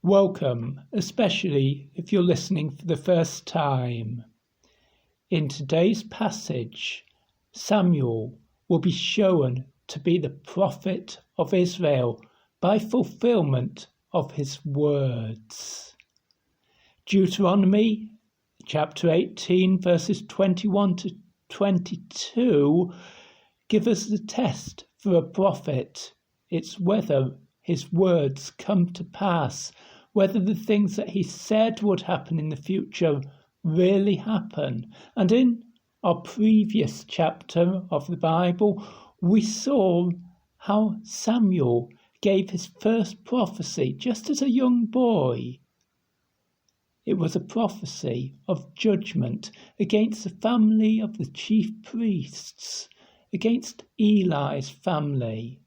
Welcome, especially if you're listening for the first time. In today's passage, Samuel will be shown to be the prophet of Israel by fulfilment of his words. Deuteronomy chapter 18 verses 21 to 22 give us the test for a prophet. It's whether his words come to pass, whether the things that he said would happen in the future really happen. And in our previous chapter of the Bible, we saw how Samuel gave his first prophecy just as a young boy. It was a prophecy of judgment against the family of the chief priests, against Eli's family.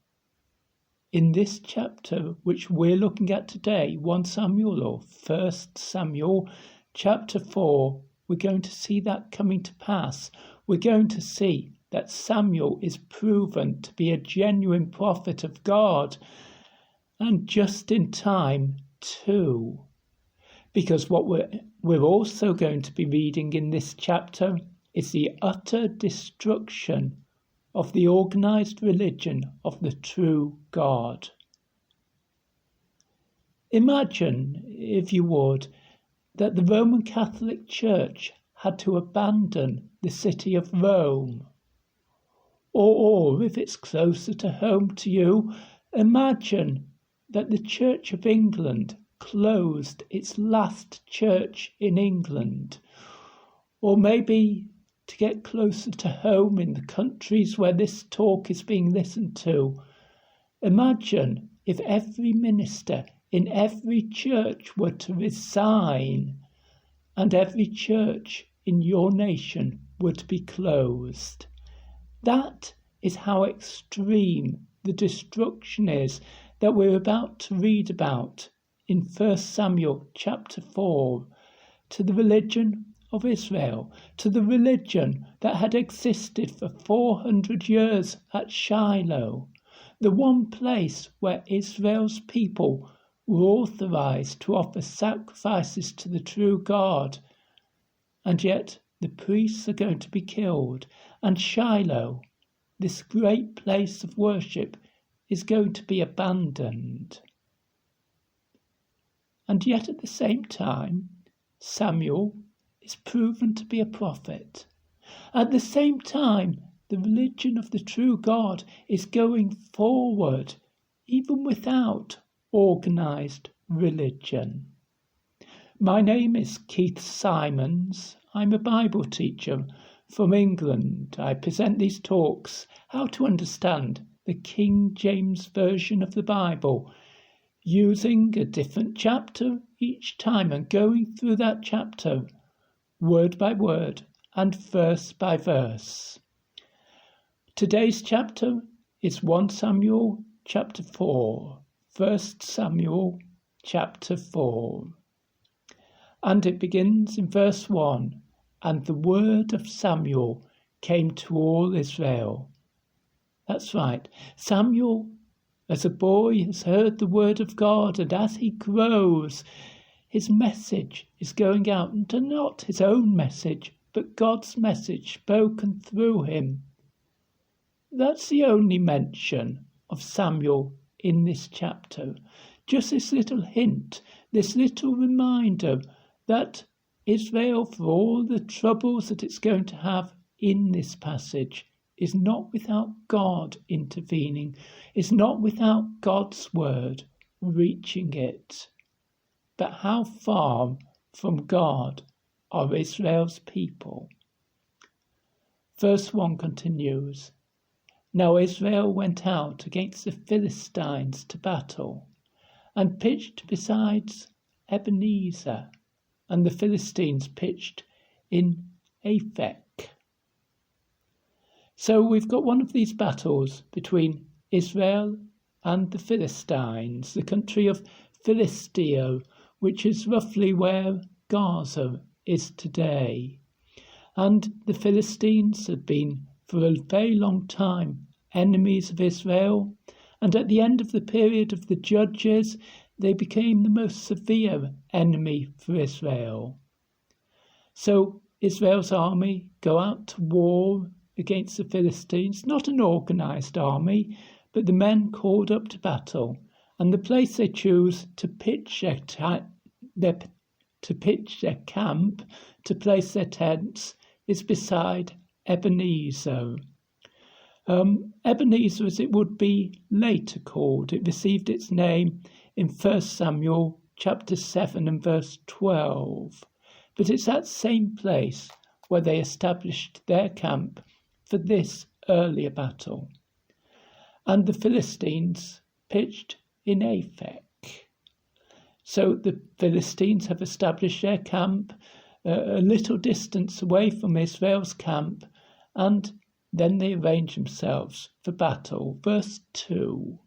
In this chapter, which we're looking at today, 1 Samuel or 1 Samuel, chapter 4, we're going to see that coming to pass. We're going to see that Samuel is proven to be a genuine prophet of God, and just in time too. Because what we're also going to be reading in this chapter is the utter destruction of the organised religion of the true God. Imagine, if you would, that the Roman Catholic Church had to abandon the city of Rome. Or if it's closer to home to you, imagine that the Church of England closed its last church in England. Or maybe, to get closer to home in the countries where this talk is being listened to, imagine if every minister in every church were to resign and every church in your nation were to be closed. That is how extreme the destruction is that we're about to read about in 1 Samuel chapter 4, to the religion of Israel, to the religion that had existed for 400 years at Shiloh, the one place where Israel's people were authorized to offer sacrifices to the true God. And yet the priests are going to be killed, and Shiloh, this great place of worship, is going to be abandoned. And yet at the same time, Samuel is proven to be a prophet. At the same time, the religion of the true God is going forward, even without organised religion. My name is Keith Simons. I'm a Bible teacher from England. I present these talks, How to Understand the King James Version of the Bible, using a different chapter each time and going through that chapter word by word and verse by verse. Today's chapter is 1 Samuel chapter 4, 1 Samuel chapter 4. And it begins in verse 1, and the word of Samuel came to all Israel. That's right, Samuel, as a boy, has heard the word of God, and as he grows, his message is going out, and not his own message, but God's message spoken through him. That's the only mention of Samuel in this chapter. Just this little hint, this little reminder that Israel, for all the troubles that it's going to have in this passage, is not without God intervening, is not without God's word reaching it. But how far from God are Israel's people? Verse 1 continues, Now Israel went out against the Philistines to battle, and pitched beside Ebenezer, and the Philistines pitched in Aphek. So we've got one of these battles between Israel and the Philistines, the country of Philistia, which is roughly where Gaza is today. And the Philistines had been for a very long time enemies of Israel, and at the end of the period of the Judges, they became the most severe enemy for Israel. So Israel's army go out to war against the Philistines, not an organised army, but the men called up to battle, and the place they choose to pitch their camp, to place their tents, is beside Ebenezer. Ebenezer, as it would be later called, it received its name in 1 Samuel chapter 7 and verse 12. But it's that same place where they established their camp for this earlier battle. And the Philistines pitched in Aphek. So the Philistines have established their camp a little distance away from Israel's camp, and then they arrange themselves for battle. Verse 2.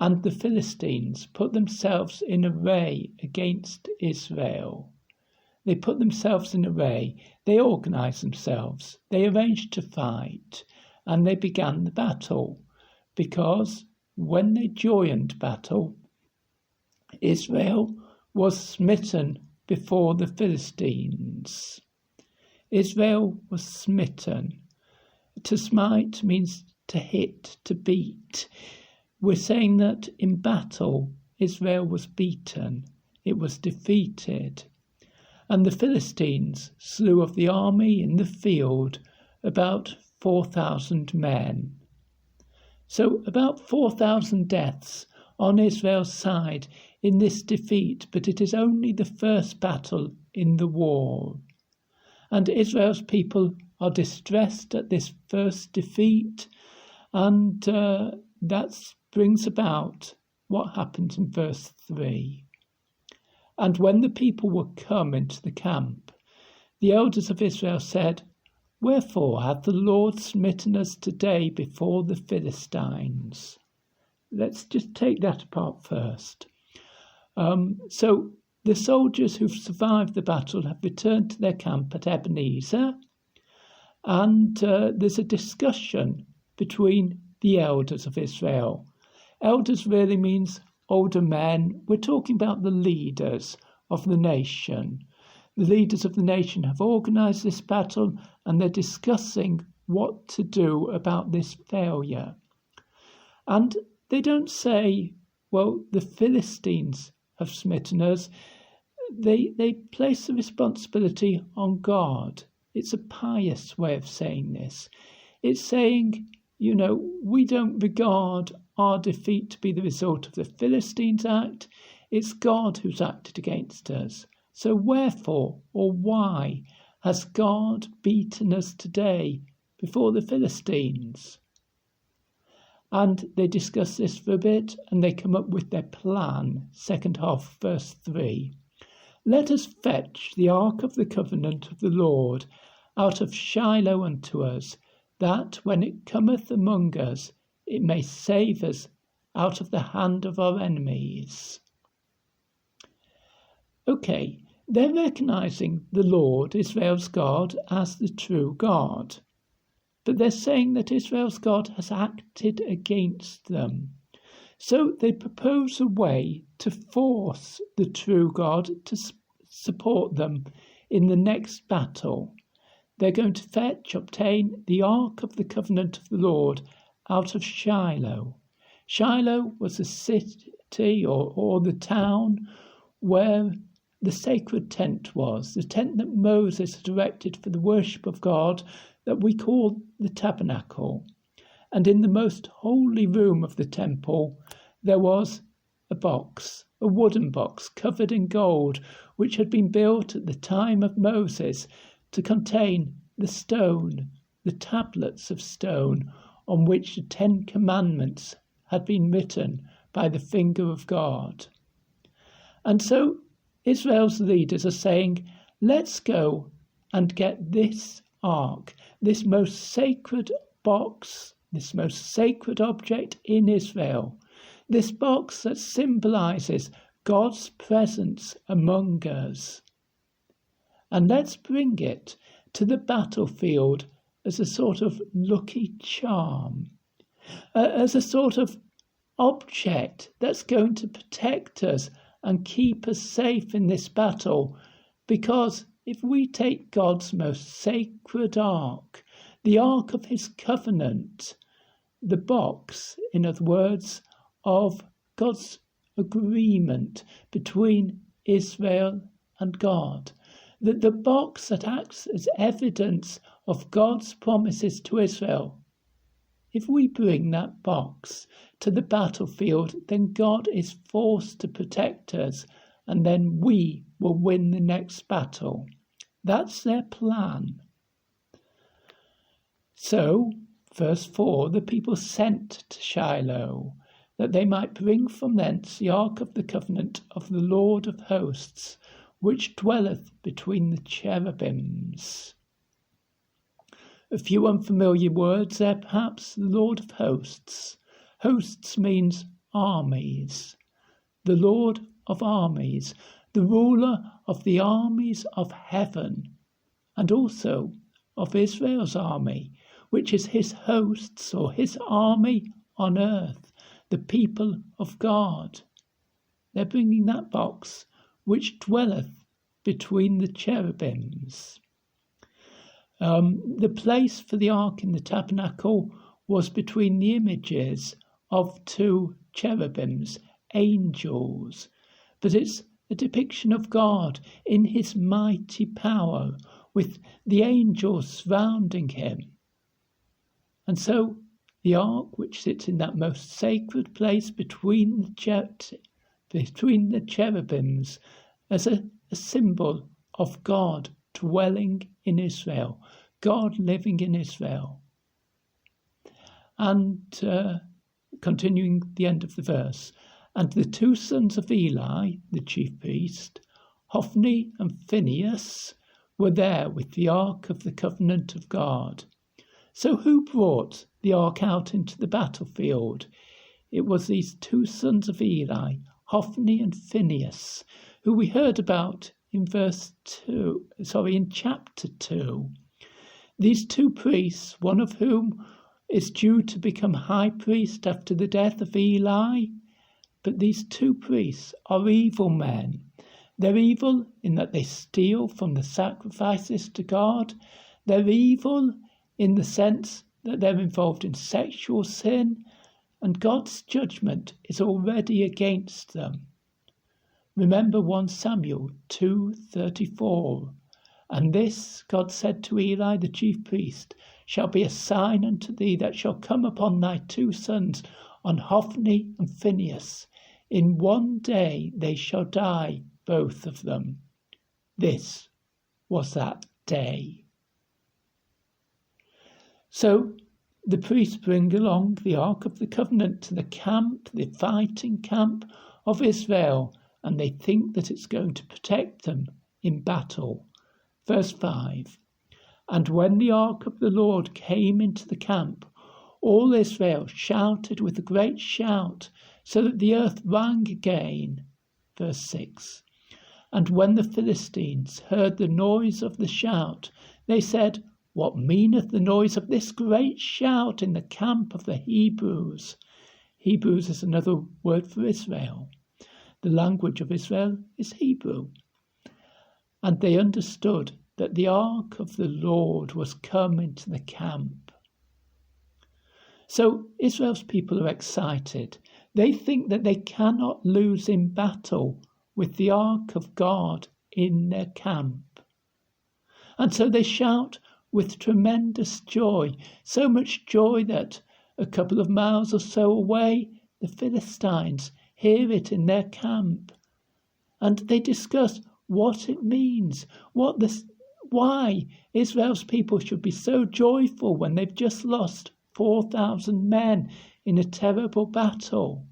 And the Philistines put themselves in array against Israel. They put themselves in array, they organised themselves, they arranged to fight, and they began the battle, because when they joined battle, Israel was smitten before the Philistines. Israel was smitten. To smite means to hit, to beat. We're saying that in battle, Israel was beaten, it was defeated. And the Philistines slew of the army in the field about 4,000 men. So about 4,000 deaths on Israel's side in this defeat, but it is only the first battle in the war. And Israel's people are distressed at this first defeat, and that brings about what happens in verse 3. And when the people were come into the camp, the elders of Israel said, Wherefore hath the Lord smitten us today before the Philistines? Let's just take that apart first. So the soldiers who've survived the battle have returned to their camp at Ebenezer, and there's a discussion between the elders of Israel. Elders really means older men. We're talking about the leaders of the nation. The leaders of the nation have organised this battle, and they're discussing what to do about this failure. And they don't say, well, the Philistines have smitten us. They place the responsibility on God. It's a pious way of saying this. It's saying, we don't regard our defeat to be the result of the Philistines' act. It's God who's acted against us. So wherefore or why has God beaten us today before the Philistines? And they discuss this for a bit, and they come up with their plan. Second half, verse 3. Let us fetch the ark of the covenant of the Lord out of Shiloh unto us, that when it cometh among us, it may save us out of the hand of our enemies. Okay, they're recognising the Lord, Israel's God, as the true God. But they're saying that Israel's God has acted against them. So they propose a way to force the true God to support them in the next battle. They're going to obtain the Ark of the Covenant of the Lord out of Shiloh. Shiloh was a city or the town where the sacred tent was, the tent that Moses had erected for the worship of God, that we call the tabernacle. And in the most holy room of the temple, there was a box, a wooden box covered in gold, which had been built at the time of Moses to contain the stone, the tablets of stone on which the 10 Commandments had been written by the finger of God. And so Israel's leaders are saying, let's go and get this ark, this most sacred box, this most sacred object in Israel, this box that symbolises God's presence among us. And let's bring it to the battlefield as a sort of lucky charm, as a sort of object that's going to protect us and keep us safe in this battle. Because if we take God's most sacred ark, the ark of his covenant, the box, in other words, of God's agreement between Israel and God, that the box that acts as evidence of God's promises to Israel, if we bring that box to the battlefield, then God is forced to protect us, and then we will win the next battle. That's their plan. So, verse 4, the people sent to Shiloh, that they might bring from thence the ark of the covenant of the Lord of hosts, which dwelleth between the cherubims. A few unfamiliar words there, perhaps. The Lord of hosts. Hosts means armies. The Lord of armies, the ruler of the armies of heaven, and also of Israel's army, which is his hosts or his army on earth, the people of God. They're bringing that box which dwelleth between the cherubims. The place for the ark in the tabernacle was between the images of two cherubims, angels, but it's a depiction of God in his mighty power, with the angels surrounding him. And so the ark, which sits in that most sacred place between the cherubims, as a symbol of God dwelling in Israel, God living in Israel. And continuing the end of the verse, and the two sons of Eli, the chief priest, Hophni and Phinehas, were there with the ark of the covenant of God. So who brought the ark out into the battlefield? It was these two sons of Eli, Hophni and Phinehas, who we heard about in chapter 2. These two priests, one of whom is due to become high priest after the death of Eli, but these two priests are evil men. They're evil in that they steal from the sacrifices to God. They're evil in the sense that they're involved in sexual sin, and God's judgment is already against them. Remember 1 Samuel 2:34. And this, God said to Eli the chief priest, shall be a sign unto thee that shall come upon thy two sons, on Hophni and Phinehas. In one day they shall die, both of them. This was that day. So the priests bring along the Ark of the Covenant to the camp, the fighting camp of Israel, and they think that it's going to protect them in battle. Verse 5, and when the Ark of the Lord came into the camp, all Israel shouted with a great shout, so that the earth rang again. Verse 6, and when the Philistines heard the noise of the shout, they said, what meaneth the noise of this great shout in the camp of the Hebrews? Hebrews is another word for Israel. The language of Israel is Hebrew. And they understood that the ark of the Lord was come into the camp. So Israel's people are excited. They think that they cannot lose in battle with the ark of God in their camp. And so they shout with tremendous joy, so much joy that a couple of miles or so away, the Philistines hear it in their camp. And they discuss what it means, why Israel's people should be so joyful when they've just lost 4,000 men in a terrible battle.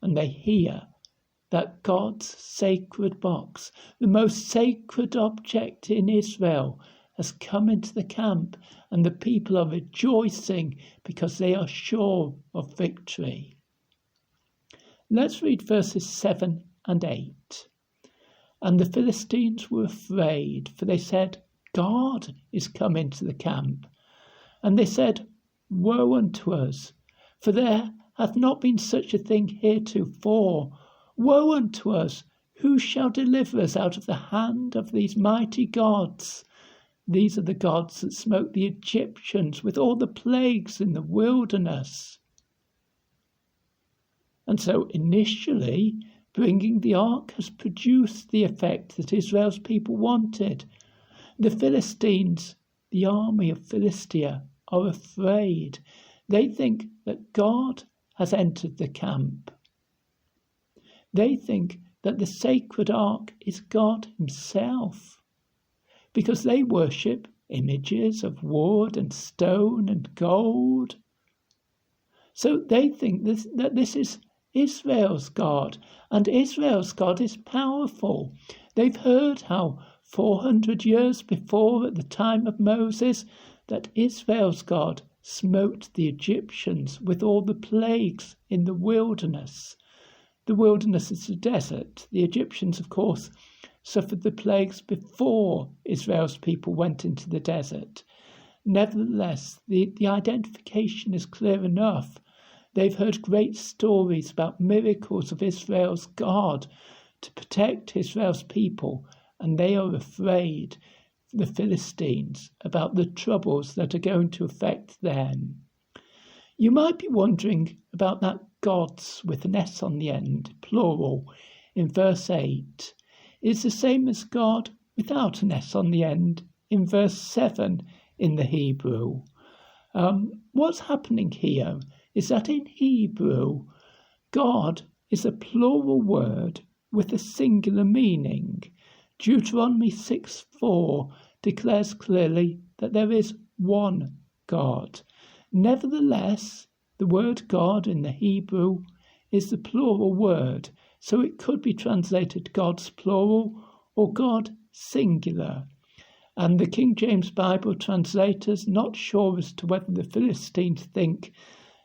And they hear that God's sacred box, the most sacred object in Israel, has come into the camp, and the people are rejoicing because they are sure of victory. Let's read verses 7 and 8. And the Philistines were afraid, for they said, God is come into the camp. And they said, woe unto us, for there hath not been such a thing heretofore. Woe unto us! Who shall deliver us out of the hand of these mighty gods? These are the gods that smote the Egyptians with all the plagues in the wilderness. And so initially, bringing the ark has produced the effect that Israel's people wanted. The Philistines, the army of Philistia, are afraid. They think that God has entered the camp. They think that the sacred ark is God himself, because they worship images of wood and stone and gold. So they think that this is Israel's God, and Israel's God is powerful. They've heard how 400 years before, at the time of Moses, that Israel's God smote the Egyptians with all the plagues in the wilderness. The wilderness is the desert. The Egyptians, of course, suffered the plagues before Israel's people went into the desert. Nevertheless, the identification is clear enough. They've heard great stories about miracles of Israel's God to protect Israel's people, and they are afraid, the Philistines, about the troubles that are going to affect them. You might be wondering about that gods with an S on the end, plural, in verse 8. It's the same as God without an S on the end in verse 7 in the Hebrew. What's happening here is that in Hebrew, God is a plural word with a singular meaning. Deuteronomy 6:4 declares clearly that there is one God. Nevertheless, the word God in the Hebrew is the plural word, so it could be translated God's plural or God singular. And the King James Bible translators, not sure as to whether the Philistines think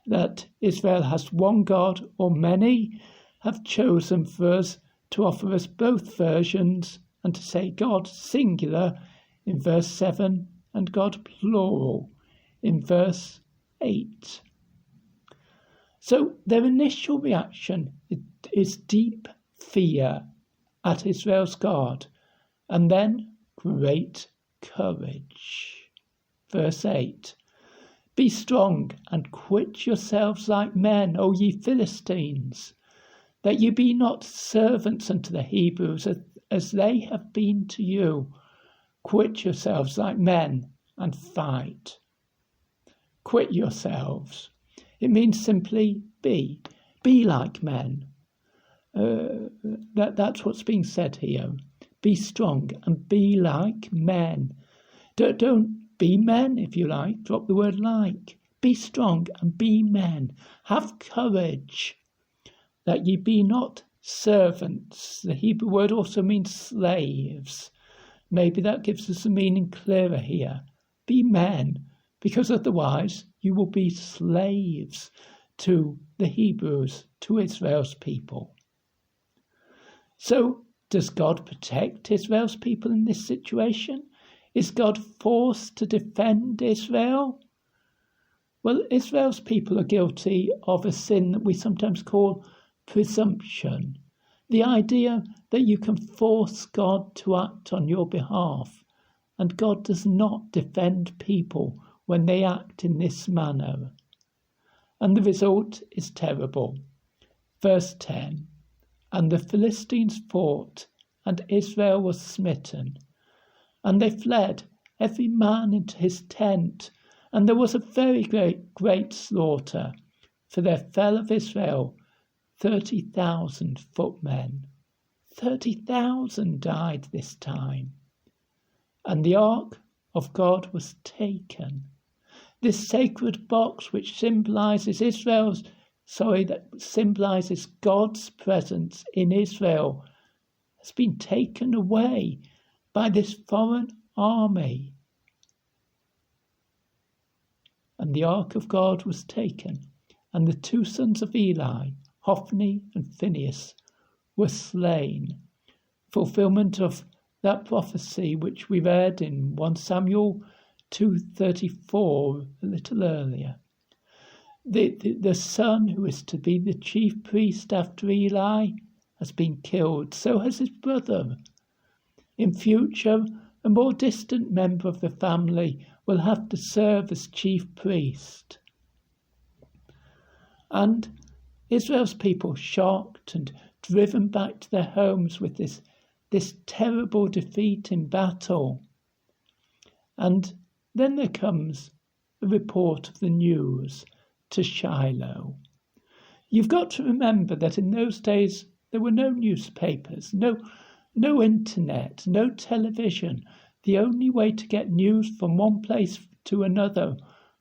that Israel has one God or many, have chosen for us to offer us both versions and to say God singular in verse 7 and God plural in verse 8. So their initial reaction is deep fear at Israel's God, and then great courage. Verse 8. Be strong and quit yourselves like men, O ye Philistines, that ye be not servants unto the Hebrews as they have been to you. Quit yourselves like men and fight. Quit yourselves. It means simply be like men. That's what's being said here. Be strong and be like men. Don't be men, if you like. Drop the word like. Be strong and be men. Have courage, that ye be not servants. The Hebrew word also means slaves. Maybe that gives us the meaning clearer here. Be men, because otherwise you will be slaves to the Hebrews, to Israel's people. So, does God protect Israel's people in this situation? Is God forced to defend Israel? Well, Israel's people are guilty of a sin that we sometimes call presumption. The idea that you can force God to act on your behalf, and God does not defend people when they act in this manner. And the result is terrible. Verse 10, and the Philistines fought, and Israel was smitten. And they fled, every man into his tent, and there was a very great slaughter, for there fell of Israel 30,000 footmen. 30,000 died this time. And the ark of God was taken. This sacred box which symbolizes God's presence in Israel, has been taken away by this foreign army. And the ark of God was taken, and the two sons of Eli, Hophni and Phinehas, were slain. Fulfilment of that prophecy which we read in 1 Samuel 2:34 a little earlier. The son who is to be the chief priest after Eli has been killed. So has his brother. In future, a more distant member of the family will have to serve as chief priest. And Israel's people, shocked and driven back to their homes with this terrible defeat in battle. And then there comes a report of the news to Shiloh. You've got to remember that in those days there were no newspapers, no internet, no television. The only way to get news from one place to another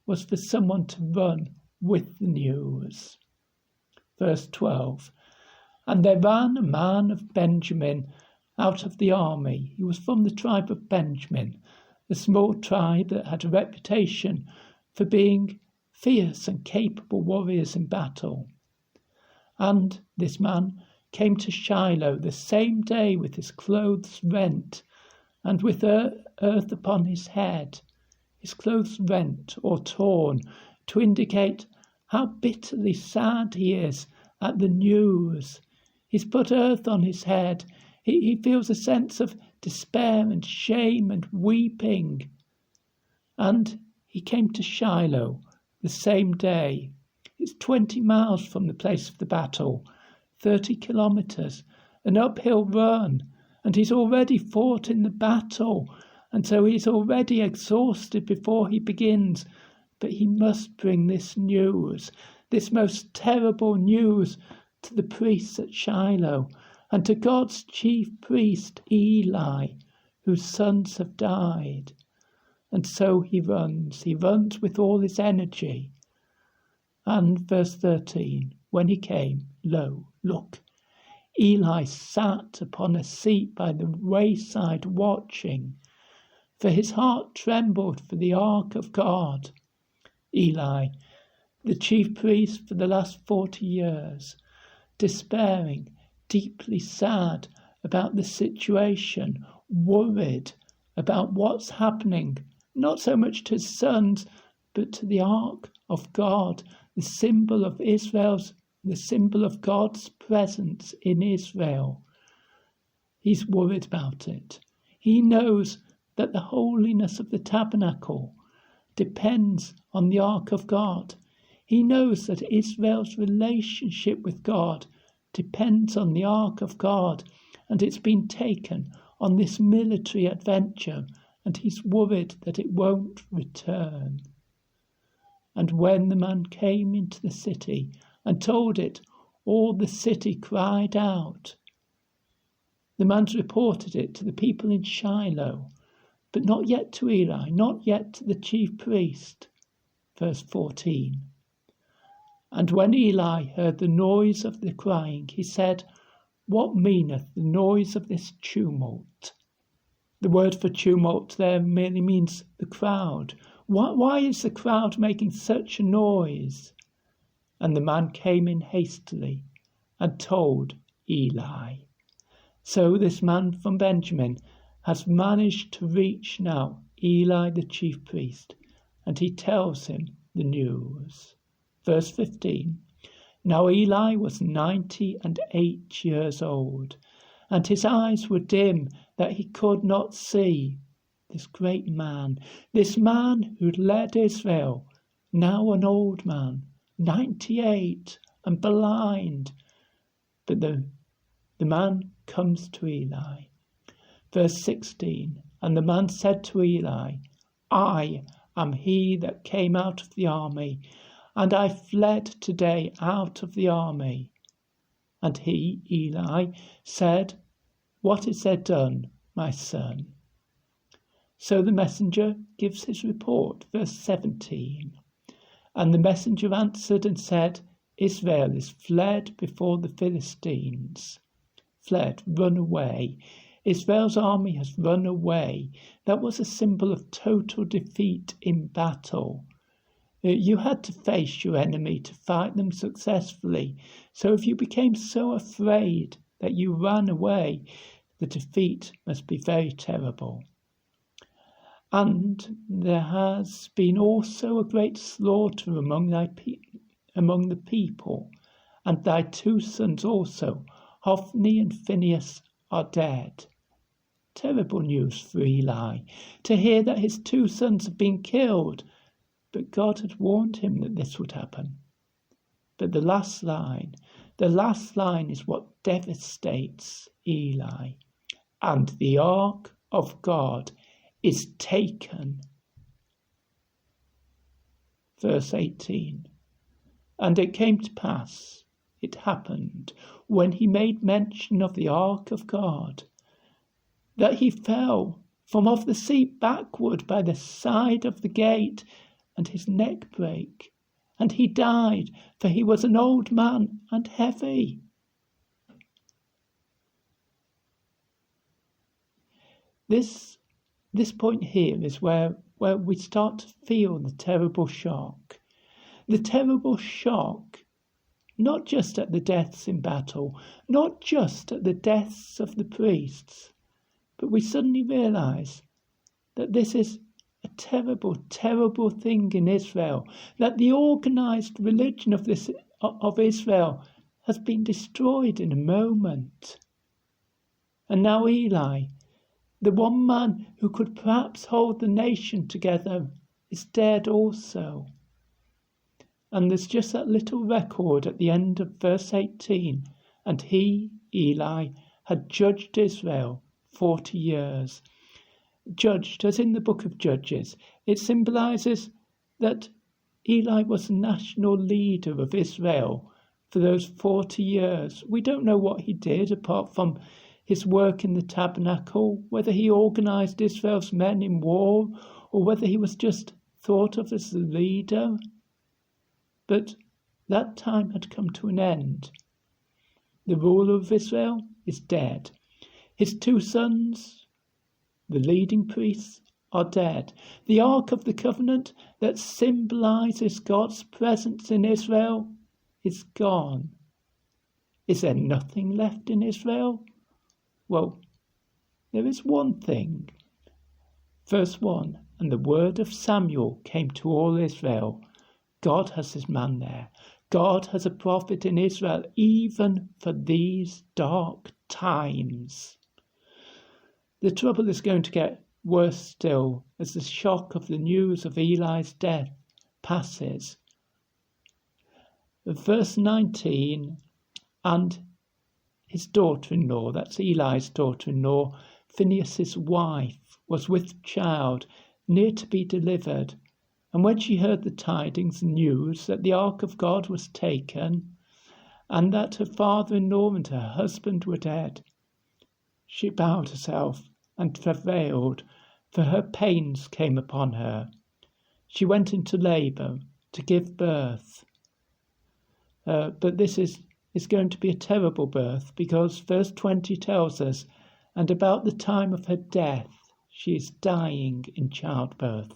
was for someone to run with the news. Verse 12, and there ran a man of Benjamin out of the army. He was from the tribe of Benjamin, a small tribe that had a reputation for being fierce and capable warriors in battle. And this man came to Shiloh the same day with his clothes rent and with earth upon his head, his clothes rent or torn, to indicate how bitterly sad he is at the news. He's put earth on his head. He feels a sense of despair and shame and weeping. And he came to Shiloh the same day. It's 20 miles from the place of the battle, 30 kilometres, an uphill run, and he's already fought in the battle, and so he's already exhausted before he begins. But he must bring this news, this most terrible news, to the priests at Shiloh and to God's chief priest Eli, whose sons have died. And so he runs with all his energy. And verse 13, when he came, lo, look, Eli sat upon a seat by the wayside watching, for his heart trembled for the ark of God. Eli, the chief priest for the last 40 years, despairing, deeply sad about the situation, worried about what's happening, not so much to his sons, but to the ark of God, the symbol of God's presence in Israel. He's worried about it. He knows that the holiness of the tabernacle depends on the ark of God. He knows that Israel's relationship with God depends on the ark of God, and it's been taken on this military adventure, and he's worried that it won't return. And when the man came into the city and told it, all the city cried out. The man's reported it to the people in Shiloh, but not yet to Eli, not yet to the chief priest. Verse 14. And when Eli heard the noise of the crying, he said, what meaneth the noise of this tumult? The word for tumult there merely means the crowd. Why is the crowd making such a noise? And the man came in hastily and told Eli. So this man from Benjamin has managed to reach now Eli the chief priest, and he tells him the news. Verse 15. Now Eli was 98 years old, and his eyes were dim that he could not see. This great man, this man who'd led Israel, now an old man, 98 and blind. But the man comes to Eli. Verse 16, and the man said to Eli, I am he that came out of the army, and I fled today out of the army. And he, Eli, said, what is there done, my son? So the messenger gives his report, verse 17. And the messenger answered and said, Israel is fled before the Philistines. Fled, run away. Israel's army has run away. That was a symbol of total defeat in battle. You had to face your enemy to fight them successfully. So if you became so afraid that you ran away, the defeat must be very terrible. And there has been also a great slaughter among thy among the people, and thy 2 sons also, Hophni and Phinehas, are dead. Terrible news for Eli, to hear that his 2 sons had been killed, but God had warned him that this would happen. But the last line is what devastates Eli. And the ark of God is taken. Verse 18. And it came to pass, it happened, when he made mention of the ark of God, that he fell from off the seat backward by the side of the gate, and his neck brake, and he died, for he was an old man and heavy. This point here is where we start to feel the terrible shock. The terrible shock, not just at the deaths in battle, not just at the deaths of the priests, but we suddenly realise that this is a terrible, terrible thing in Israel, that the organised religion of Israel has been destroyed in a moment. And now Eli, the one man who could perhaps hold the nation together, is dead also. And there's just that little record at the end of verse 18. And he, Eli, had judged Israel 40 years. Judged, as in the book of Judges, it symbolises that Eli was the national leader of Israel for those 40 years. We don't know what he did apart from his work in the tabernacle, whether he organised Israel's men in war or whether he was just thought of as the leader. But that time had come to an end. The ruler of Israel is dead. His 2 sons, the leading priests, are dead. The Ark of the Covenant that symbolises God's presence in Israel is gone. Is there nothing left in Israel? Well, there is one thing. Verse 1, and the word of Samuel came to all Israel. God has his man there. God has a prophet in Israel, even for these dark times. The trouble is going to get worse still as the shock of the news of Eli's death passes. Verse 19, and his daughter-in-law, that's Eli's daughter-in-law, Phinehas' wife, was with child, near to be delivered. And when she heard the tidings and news that the ark of God was taken, and that her father-in-law and her husband were dead, she bowed herself and travailed, for her pains came upon her. She went into labour to give birth. But this is going to be a terrible birth, because verse 20 tells us, and about the time of her death she is dying in childbirth.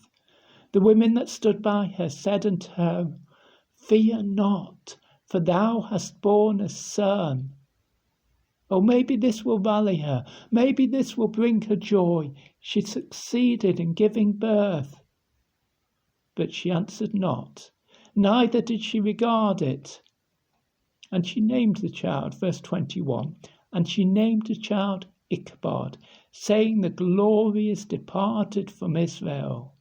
The women that stood by her said unto her, Fear not, for thou hast borne a son. Oh, maybe this will rally her. Maybe this will bring her joy. She succeeded in giving birth. But she answered not, neither did she regard it. And she named the child, verse 21, and she named the child Ichabod, saying, the glory is departed from Israel.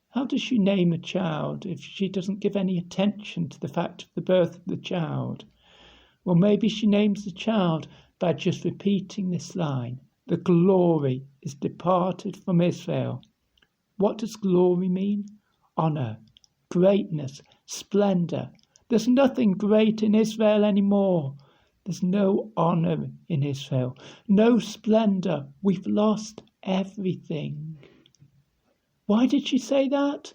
How does she name a child if she doesn't give any attention to the fact of the birth of the child? Well, maybe she names the child by just repeating this line. The glory is departed from Israel. What does glory mean? Honour, greatness, splendour. There's nothing great in Israel anymore. There's no honour in Israel, no splendour. We've lost everything. Why did she say that?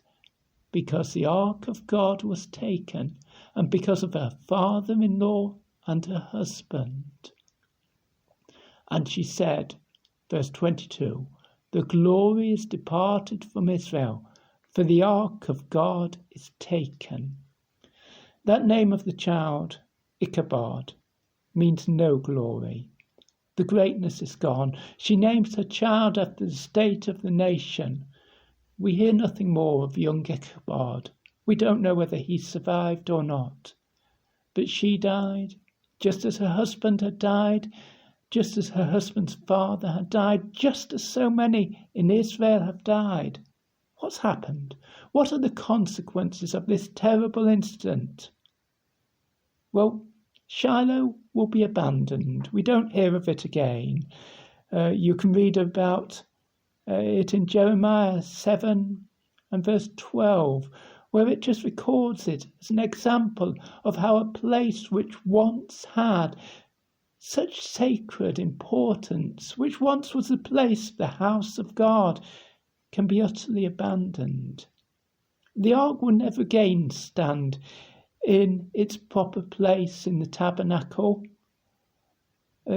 Because the ark of God was taken, and because of her father-in-law and her husband. And she said, verse 22, the glory is departed from Israel, for the ark of God is taken. That name of the child, Ichabod, means no glory. The greatness is gone. She names her child after the state of the nation. We hear nothing more of young Ichabod We don't know whether he survived or not. But she died, just as her husband had died, just as her husband's father had died, just as so many in Israel have died. What's happened? What are the consequences of this terrible incident? Well, Shiloh will be abandoned. We don't hear of it again. You can read about it in Jeremiah 7 and verse 12, where it just records it as an example of how a place which once had such sacred importance, which once was the place, the house of God, can be utterly abandoned. The ark will never again stand in its proper place in the tabernacle.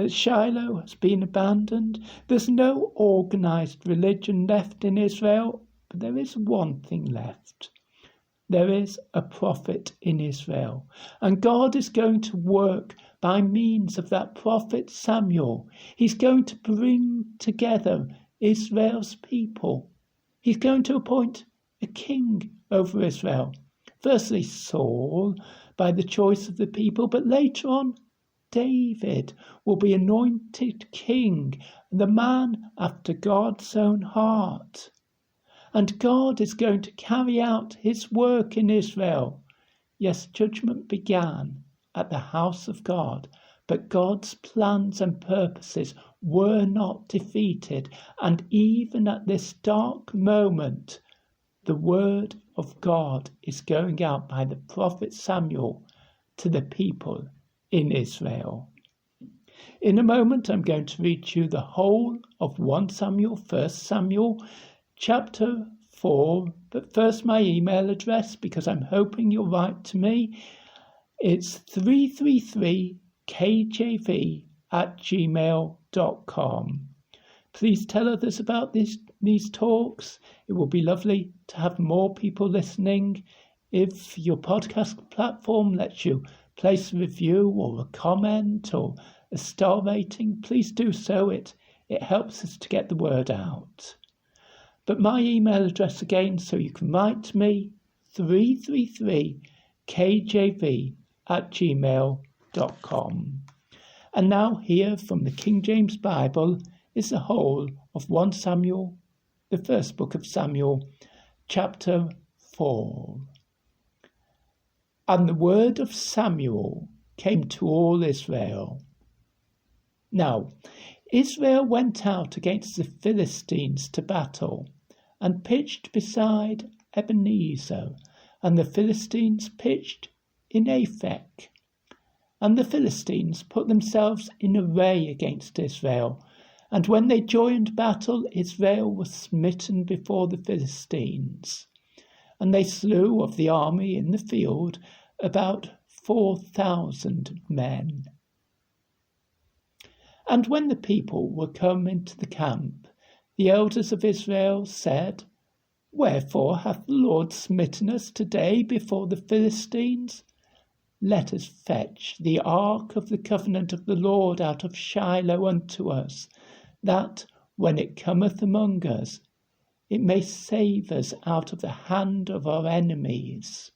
Shiloh has been abandoned. There's no organised religion left in Israel, but there is one thing left. There is a prophet in Israel, and God is going to work by means of that prophet Samuel. He's going to bring together Israel's people. He's going to appoint a king over Israel. Firstly, Saul, by the choice of the people, but later on, David will be anointed king, the man after God's own heart. And God is going to carry out his work in Israel. Yes, judgment began at the house of God, but God's plans and purposes were not defeated. And even at this dark moment, the word of God is going out by the prophet Samuel to the people in Israel. In a moment, I'm going to read you the whole of 1 Samuel, chapter 4, but first my email address, because I'm hoping you'll write to me. It's 333kjv@gmail.com. Please tell others about these talks. It will be lovely to have more people listening. If your podcast platform lets you place a review or a comment or a star rating, please do so. It helps us to get the word out. But my email address again, so you can write to me, 333kjv@gmail.com. And now here from the King James Bible is the whole of 1 Samuel, the first book of Samuel, chapter 4. And the word of Samuel came to all Israel. Now, Israel went out against the Philistines to battle, and pitched beside Ebenezer, and the Philistines pitched in Aphek. And the Philistines put themselves in array against Israel, and when they joined battle, Israel was smitten before the Philistines. And they slew of the army in the field about 4,000 men. And when the people were come into the camp, the elders of Israel said, Wherefore hath the Lord smitten us today before the Philistines? Let us fetch the ark of the covenant of the Lord out of Shiloh unto us, that, when it cometh among us, it may save us out of the hand of our enemies.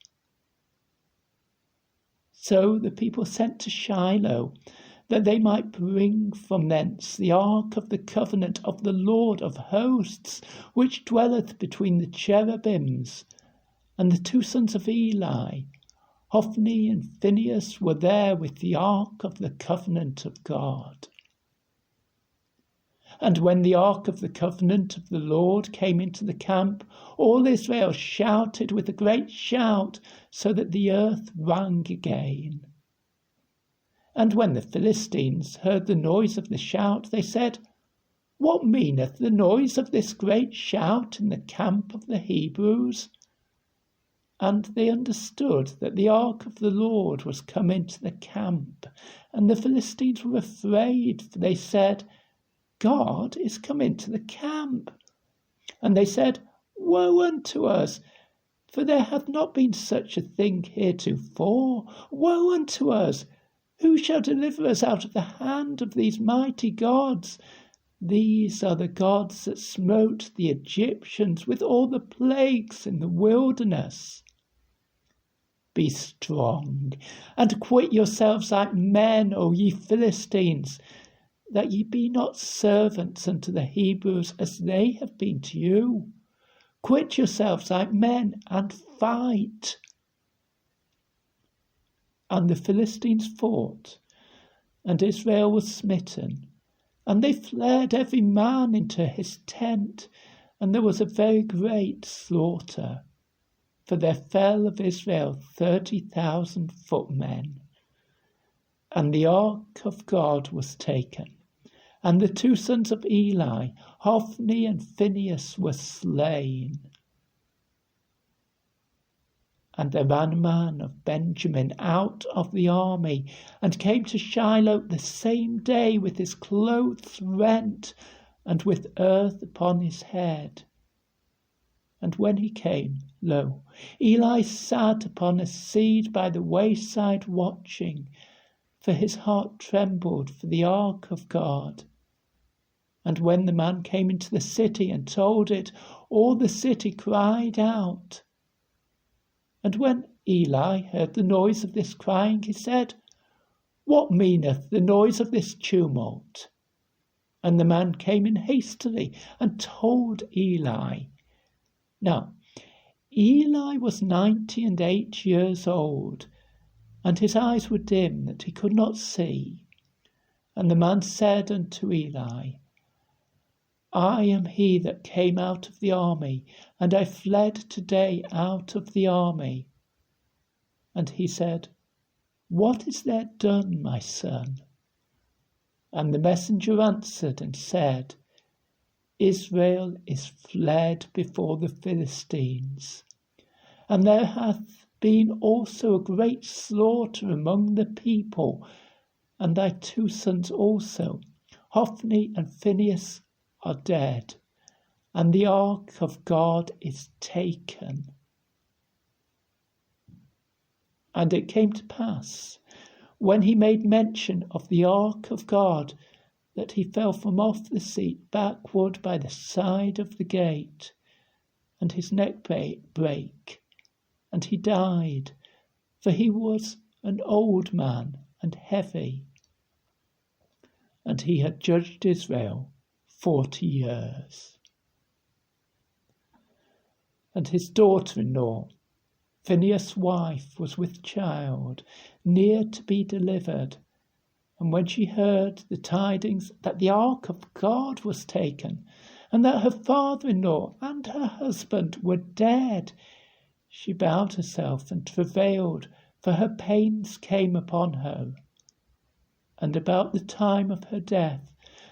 So the people sent to Shiloh, that they might bring from thence the ark of the covenant of the Lord of hosts, which dwelleth between the cherubims. And the two sons of Eli, Hophni and Phinehas, were there with the ark of the covenant of God. And when the ark of the covenant of the Lord came into the camp, all Israel shouted with a great shout, so that the earth rang again. And when the Philistines heard the noise of the shout, they said, What meaneth the noise of this great shout in the camp of the Hebrews? And they understood that the ark of the Lord was come into the camp, and the Philistines were afraid, for they said, God is come into the camp. And they said, Woe unto us, for there hath not been such a thing heretofore. Woe unto us! Who shall deliver us out of the hand of these mighty gods? These are the gods that smote the Egyptians with all the plagues in the wilderness. be strong, and quit yourselves like men, O ye Philistines, that ye be not servants unto the Hebrews as they have been to you. Quit yourselves like men and fight. And the Philistines fought, and Israel was smitten, and they fled every man into his tent, and there was a very great slaughter. For there fell of Israel 30,000 footmen. And the ark of God was taken, and the two sons of Eli, Hophni and Phinehas, were slain. And there ran a man of Benjamin out of the army, and came to Shiloh the same day with his clothes rent, and with earth upon his head. And when he came, lo, Eli sat upon a seat by the wayside watching, for his heart trembled for the ark of God. And when the man came into the city and told it, all the city cried out. And when Eli heard the noise of this crying, he said, What meaneth the noise of this tumult? And the man came in hastily and told Eli. Now Eli was 98 years old, and his eyes were dim, that he could not see. And the man said unto Eli, I am he that came out of the army, and I fled today out of the army. And he said, What is there done, my son? And the messenger answered and said, Israel is fled before the Philistines, and there hath been also a great slaughter among the people, and thy two sons also, Hophni and Phinehas, are dead, and the ark of God is taken. And it came to pass, when he made mention of the ark of God, that he fell from off the seat backward by the side of the gate, and his neck brake, and he died, for he was an old man and heavy. And he had judged Israel 40 years. And his daughter-in-law, Phinehas' wife, was with child, near to be delivered. And when she heard the tidings that the ark of God was taken, and that her father-in-law and her husband were dead, she bowed herself and travailed, for her pains came upon her. And about the time of her death,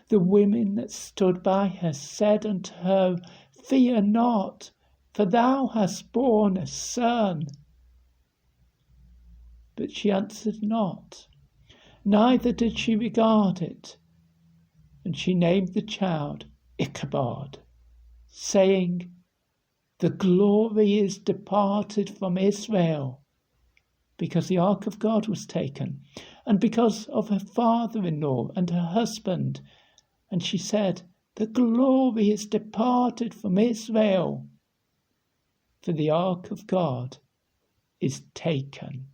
the women that stood by her said unto her, Fear not, for thou hast borne a son. But she answered not, neither did she regard it. And she named the child Ichabod, saying, The glory is departed from Israel, because the ark of God was taken, and because of her father-in-law and her husband. And she said, The glory is departed from Israel, for the ark of God is taken.